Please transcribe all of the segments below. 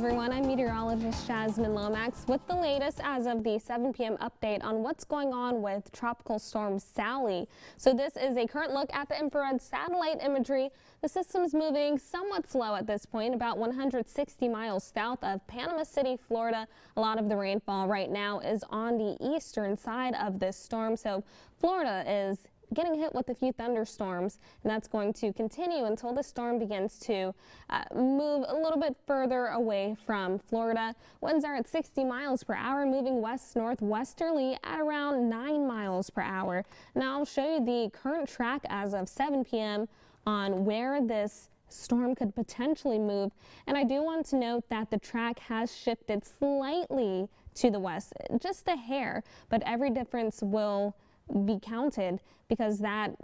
everyone, I'm meteorologist Jasmine Lomax with the latest as of the 7 p.m. update on what's going on with Tropical Storm Sally. So this is a current look at the infrared satellite imagery. The system's moving somewhat slow at this point, about 160 miles south of Panama City, Florida. A lot of the rainfall right now is on the eastern side of this storm, so Florida is getting hit with a few thunderstorms, and that's going to continue until the storm begins to move a little bit further away from Florida. Winds are at 60 miles per hour, moving west-northwesterly at around 9 miles per hour. Now I'll show you the current track as of 7 p.m. on where this storm could potentially move, and I do want to note that the track has shifted slightly to the west, just a hair, but every difference will be counted because that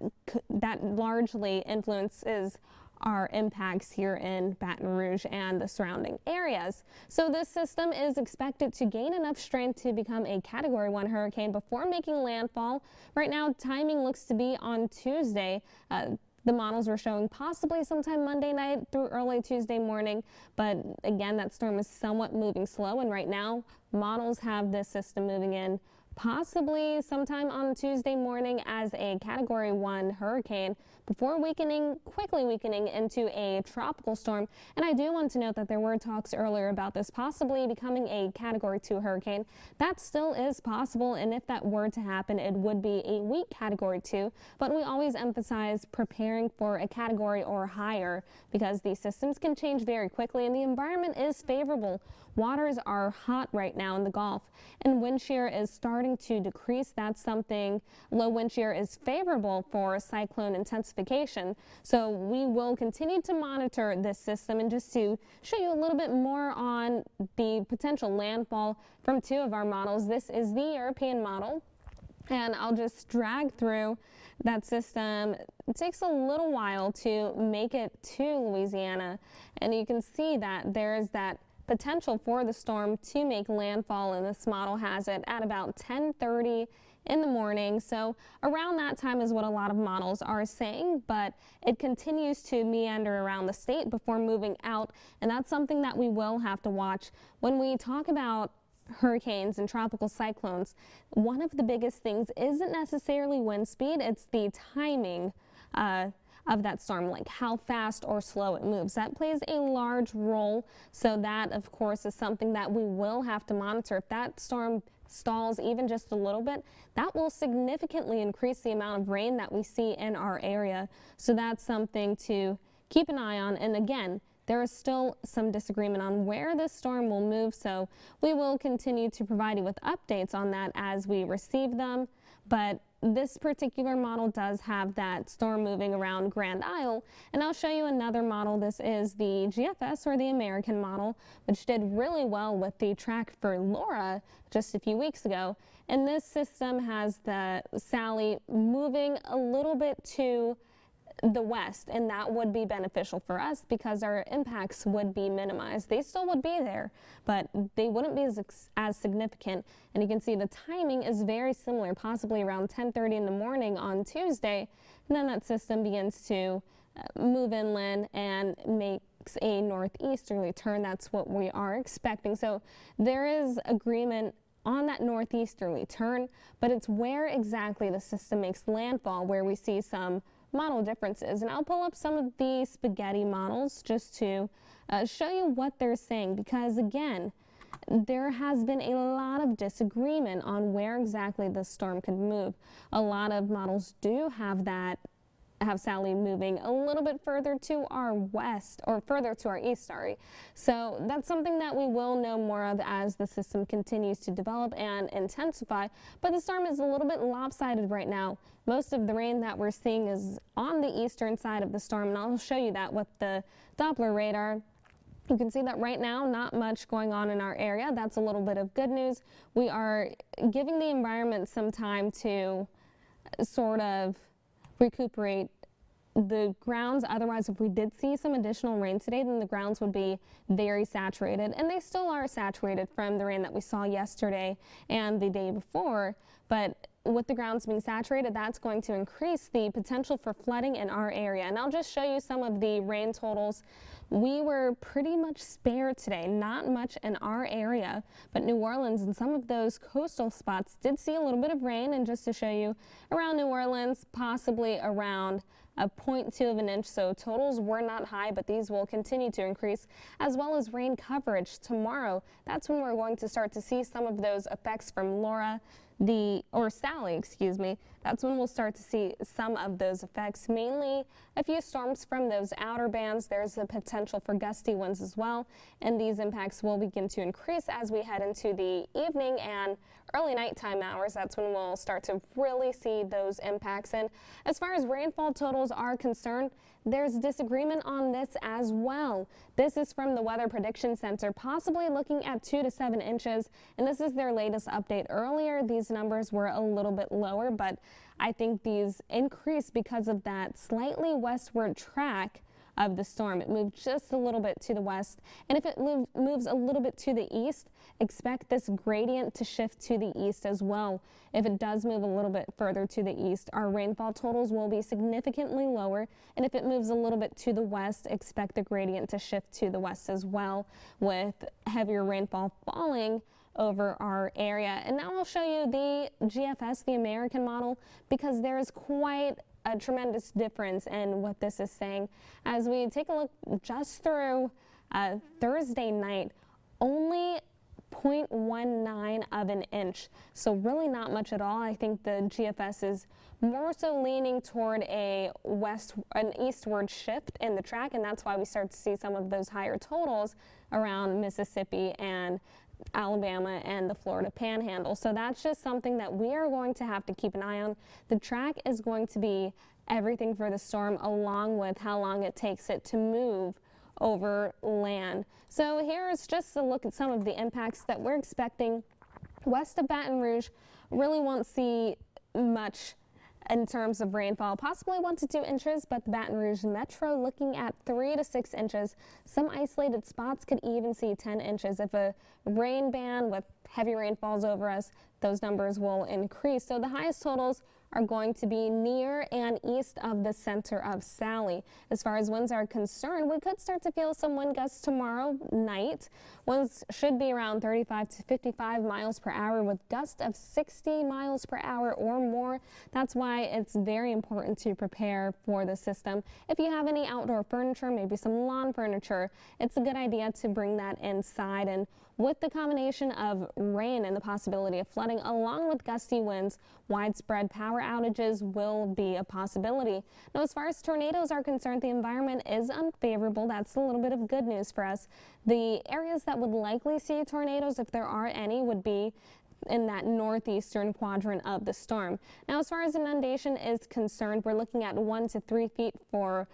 largely influences our impacts here in Baton Rouge and the surrounding areas. So this system is expected to gain enough strength to become a Category 1 hurricane before making landfall. Right now, timing looks to be on Tuesday. The models are showing possibly sometime Monday night through early Tuesday morning, but again, that storm is somewhat moving slow, and right now models have this system moving in possibly sometime on Tuesday morning as a Category 1 hurricane before quickly weakening into a tropical storm. And I do want to note that there were talks earlier about this possibly becoming a Category 2 hurricane. That still is possible, and if that were to happen, it would be a weak Category 2, but we always emphasize preparing for a category or higher because these systems can change very quickly and the environment is favorable. Waters are hot right now in the Gulf, and wind shear is starting to decrease. That's something. Low wind shear is favorable for cyclone intensification. So we will continue to monitor this system, and just to show you a little bit more on the potential landfall from two of our models. This is the European model, and I'll just drag through that system. It takes a little while to make it to Louisiana, and you can see that there's that potential for the storm to make landfall, and this model has it at about 10:30 in the morning. So around that time is what a lot of models are saying, but it continues to meander around the state before moving out, and that's something that we will have to watch. When we talk about hurricanes and tropical cyclones, one of the biggest things isn't necessarily wind speed, it's the timing of that storm, like how fast or slow it moves. That plays a large role, so that of course is something that we will have to monitor. If that storm stalls even just a little bit, that will significantly increase the amount of rain that we see in our area. So that's something to keep an eye on. And again, there is still some disagreement on where this storm will move, so we will continue to provide you with updates on that as we receive them. But this particular model does have that storm moving around Grand Isle, and I'll show you another model. This is the GFS, or the American model, which did really well with the track for Laura just a few weeks ago. And this system has the Sally moving a little bit to the west, and that would be beneficial for us because our impacts would be minimized. They still would be there, but they wouldn't be as significant. And you can see the timing is very similar, possibly around 10:30 in the morning on Tuesday, and then that system begins to move inland and makes a northeasterly turn. That's what we are expecting. So there is agreement on that northeasterly turn, but it's where exactly the system makes landfall where we see some model differences. And I'll pull up some of the spaghetti models just to show you what they're saying, because again, there has been a lot of disagreement on where exactly the storm could move. A lot of models do have Sally moving a little bit further to our west, or further to our east, sorry. So that's something that we will know more of as the system continues to develop and intensify. But the storm is a little bit lopsided right now. Most of the rain that we're seeing is on the eastern side of the storm, and I'll show you that with the Doppler radar. You can see that right now, not much going on in our area. That's a little bit of good news. We are giving the environment some time to sort of recuperate the grounds. Otherwise, if we did see some additional rain today, then the grounds would be very saturated, and they still are saturated from the rain that we saw yesterday and the day before. But with the grounds being saturated, that's going to increase the potential for flooding in our area. And I'll just show you some of the rain totals. We were pretty much spared today, not much in our area, but New Orleans and some of those coastal spots did see a little bit of rain. And just to show you, around New Orleans, possibly around a 0.2 of an inch, so totals were not high, but these will continue to increase, as well as rain coverage tomorrow. That's when we're going to start to see some of those effects from Sally, excuse me. That's when we'll start to see some of those effects, mainly a few storms from those outer bands. There's a potential for gusty winds as well, and these impacts will begin to increase as we head into the evening and early nighttime hours. That's when we'll start to really see those impacts. And as far as rainfall totals are concerned, there's disagreement on this as well. This is from the Weather Prediction Center, possibly looking at 2 to 7 inches, and this is their latest update. Earlier, these numbers were a little bit lower, but I think these increased because of that slightly westward track of the storm. It moved just a little bit to the west, and if it moves a little bit to the east, expect this gradient to shift to the east as well. If it does move a little bit further to the east, our rainfall totals will be significantly lower, and if it moves a little bit to the west, expect the gradient to shift to the west as well, with heavier rainfall falling over our area. And now I'll show you the GFS, the American model, because there is quite a tremendous difference in what this is saying. As we take a look just through Thursday night, only 0.19 of an inch, so really not much at all. I think the GFS is more so leaning toward an eastward shift in the track, and that's why we start to see some of those higher totals around Mississippi and Alabama and the Florida Panhandle. So that's just something that we are going to have to keep an eye on. The track is going to be everything for the storm, along with how long it takes it to move over land. So here's just a look at some of the impacts that we're expecting. West of Baton Rouge, really won't see much in terms of rainfall, possibly 1 to 2 inches, but the Baton Rouge Metro looking at 3 to 6 inches. Some isolated spots could even see 10 inches. If a rain band with heavy rainfalls over us, those numbers will increase. So the highest totals are going to be near and east of the center of Sally. As far as winds are concerned, we could start to feel some wind gusts tomorrow night. Winds should be around 35 to 55 miles per hour with gusts of 60 miles per hour or more. That's why it's very important to prepare for the system. If you have any outdoor furniture, maybe some lawn furniture, it's a good idea to bring that inside. And with the combination of rain and the possibility of flooding, along with gusty winds, widespread power outages will be a possibility. Now, as far as tornadoes are concerned, the environment is unfavorable. That's a little bit of good news for us. The areas that would likely see tornadoes, if there are any, would be in that northeastern quadrant of the storm. Now, as far as inundation is concerned, we're looking at 1 to 3 feet for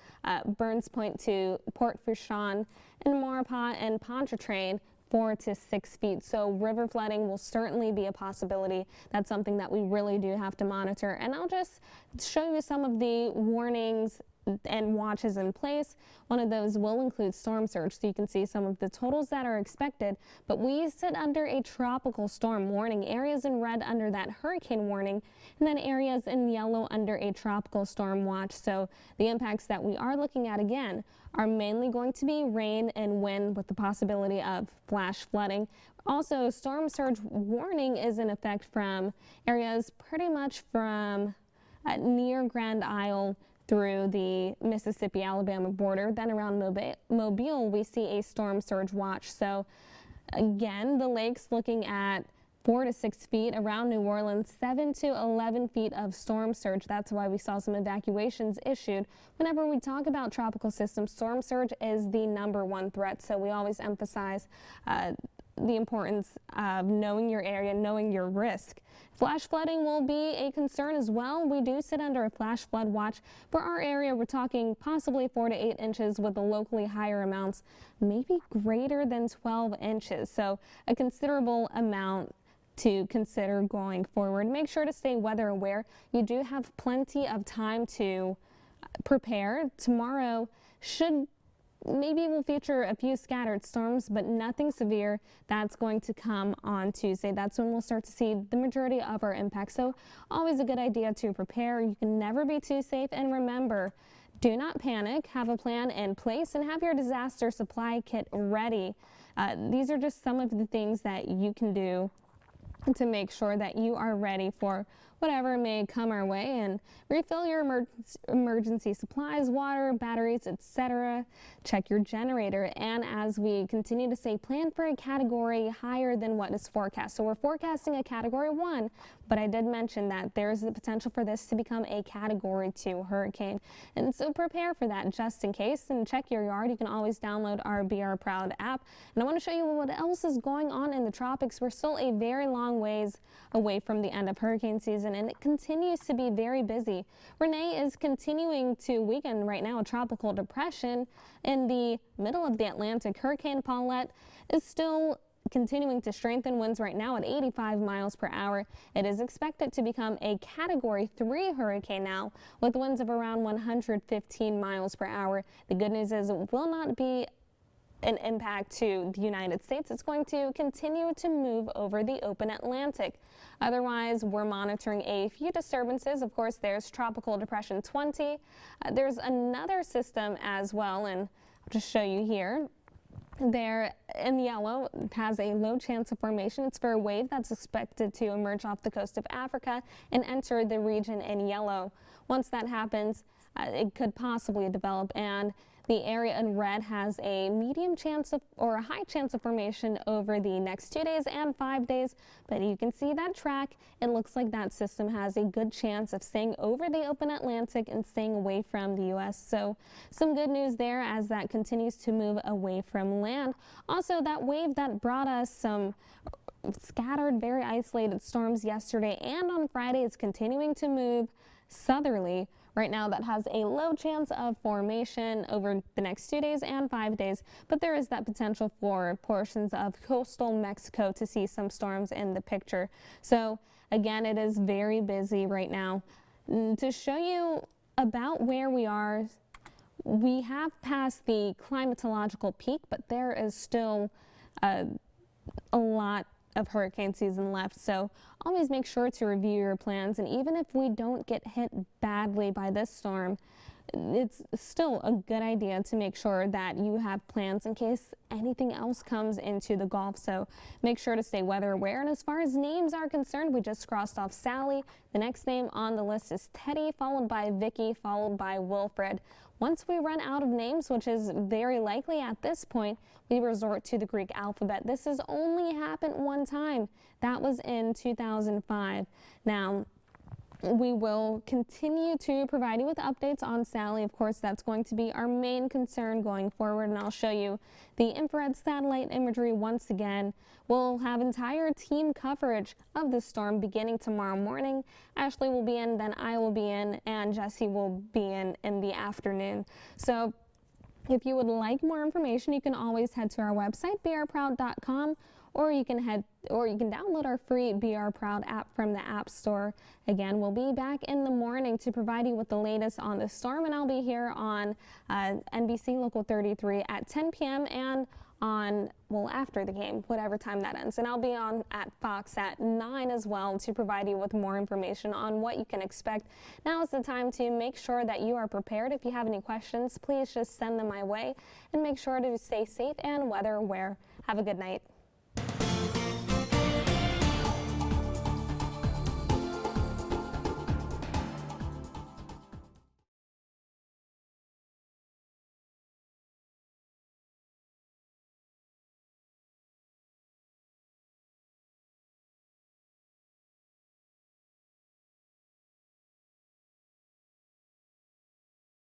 Burns Point to Port Fourchon and Maurepas and Pontchartrain. 4 to 6 feet. So river flooding will certainly be a possibility. That's something that we really do have to monitor. And I'll just show you some of the warnings and watches in place. One of those will include storm surge, so you can see some of the totals that are expected, but we sit under a tropical storm warning. Areas in red under that hurricane warning, and then areas in yellow under a tropical storm watch. So the impacts that we are looking at again are mainly going to be rain and wind with the possibility of flash flooding. Also, storm surge warning is in effect from areas pretty much from near Grand Isle through the Mississippi-Alabama border. Then around Mobile, we see a storm surge watch. So again, the lakes looking at 4 to 6 feet. Around New Orleans, 7 to 11 feet of storm surge. That's why we saw some evacuations issued. Whenever we talk about tropical systems, storm surge is the #1 threat. So we always emphasize the importance of knowing your area, knowing your risk. Flash flooding will be a concern as well. We do sit under a flash flood watch. For our area, we're talking possibly 4 to 8 inches with the locally higher amounts, maybe greater than 12 inches. So a considerable amount to consider going forward. Make sure to stay weather aware. You do have plenty of time to prepare. Tomorrow should maybe will feature a few scattered storms, but nothing severe. That's going to come on Tuesday. That's when we'll start to see the majority of our impact. So always a good idea to prepare. You can never be too safe. And remember, do not panic. Have a plan in place and have your disaster supply kit ready. These are just some of the things that you can do to make sure that you are ready for whatever may come our way, and refill your emergency supplies, water, batteries, etc. Check your generator, and as we continue to say, plan for a category higher than what is forecast. So we're forecasting a category 1, but I did mention that there's the potential for this to become a category 2 hurricane, and so prepare for that just in case, and check your yard. You can always download our Be Our Proud app, and I want to show you what else is going on in the tropics. We're still a very long ways away from the end of hurricane season, and it continues to be very busy. Renee is continuing to weaken right now, a tropical depression in the middle of the Atlantic. Hurricane Paulette is still continuing to strengthen, winds right now at 85 miles per hour. It is expected to become a category 3 hurricane now, with winds of around 115 miles per hour. The good news is it will not be an impact to the United States. It's going to continue to move over the open Atlantic. Otherwise, we're monitoring a few disturbances. Of course, there's Tropical Depression 20. There's another system as well, and I'll just show you here. There in yellow has a low chance of formation. It's for a wave that's expected to emerge off the coast of Africa and enter the region in yellow. Once that happens, it could possibly develop, and the area in red has a medium chance of, or a high chance of formation over the next 2 days and 5 days. But you can see that track. It looks like that system has a good chance of staying over the open Atlantic and staying away from the U.S. So some good news there as that continues to move away from land. Also, that wave that brought us some scattered, very isolated storms yesterday and on Friday is continuing to move southerly. Right now, that has a low chance of formation over the next 2 days and 5 days, but there is that potential for portions of coastal Mexico to see some storms in the picture. So again, it is very busy right now. To show you about where we are, we have passed the climatological peak, but there is still a lot of hurricane season left, so always make sure to review your plans. And even if we don't get hit badly by this storm, it's still a good idea to make sure that you have plans in case anything else comes into the Gulf. So make sure to stay weather aware. And as far as names are concerned, we just crossed off Sally. The next name on the list is Teddy, followed by Vicky, followed by Wilfred. Once we run out of names, which is very likely at this point, we resort to the Greek alphabet. This has only happened one time. That was in 2005. Now, we will continue to provide you with updates on Sally. Of course, that's going to be our main concern going forward, and I'll show you the infrared satellite imagery once again. We'll have entire team coverage of the storm beginning tomorrow morning. Ashley will be in, then I will be in, and Jesse will be in the afternoon. So if you would like more information, you can always head to our website, beourproud.com, or you can download our free Be Our Proud app from the App Store. Again, we'll be back in the morning to provide you with the latest on the storm, and I'll be here on NBC Local 33 at 10 p.m. and on, well, after the game, whatever time that ends. And I'll be on at Fox at 9 as well to provide you with more information on what you can expect. Now is the time to make sure that you are prepared. If you have any questions, please just send them my way, and make sure to stay safe and weather aware. Have a good night.